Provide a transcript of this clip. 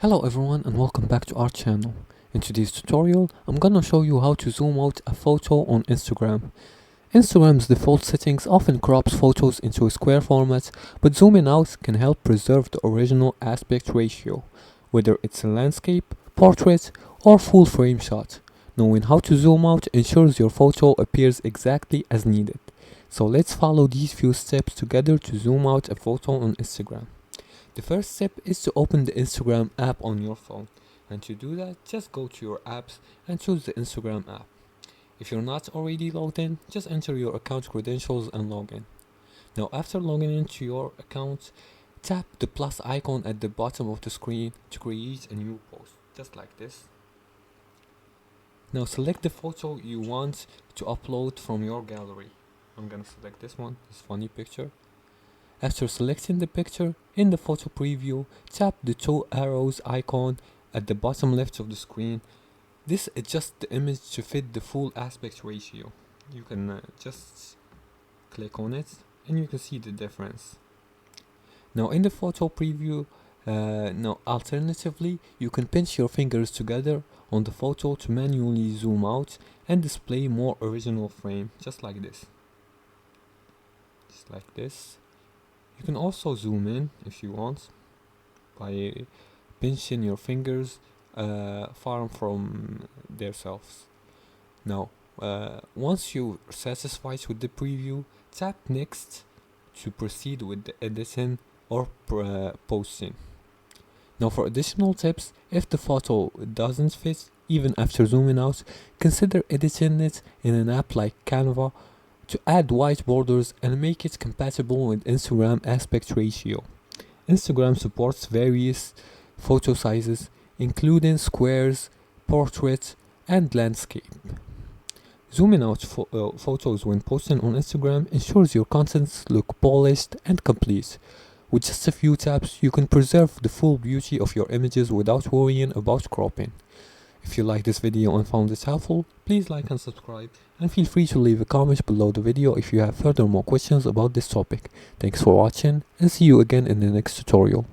Hello everyone and welcome back to our channel. In today's tutorial, I'm gonna show you how to zoom out a photo on Instagram. Instagram's default settings often crops photos into a square format, but zooming out can help preserve the original aspect ratio, whether it's a landscape, portrait, or full frame shot. Knowing how to zoom out ensures your photo appears exactly as needed. So let's follow these few steps together to zoom out a photo on Instagram. The first step is to open the Instagram app on your phone, and to do that, just go to your apps and choose the Instagram app. If you're not already logged in, just enter your account credentials and log in. Now after logging into your account, tap the plus icon at the bottom of the screen to create a new post, just like this. Now select the photo you want to upload from your gallery. I'm gonna select this one, this funny picture. After selecting the picture, in the photo preview, tap the two arrows icon at the bottom left of the screen. This adjusts the image to fit the full aspect ratio. You can just click on it and you can see the difference. Now in the photo preview, alternatively, you can pinch your fingers together on the photo to manually zoom out and display more original frame, just like this. Just like this. You can also zoom in if you want by pinching your fingers far from themselves. Now, once you're satisfied with the preview, tap next to proceed with the editing or posting. Now for additional tips, if the photo doesn't fit even after zooming out, consider editing it in an app like Canva to add white borders and make it compatible with Instagram aspect ratio. Instagram supports various photo sizes, including squares, portrait, and landscape. Zooming out photos when posting on Instagram ensures your contents look polished and complete. With just a few taps, you can preserve the full beauty of your images without worrying about cropping. If you like this video and found it helpful, please like and subscribe, and feel free to leave a comment below the video if you have further more questions about this topic. Thanks for watching, and see you again in the next tutorial.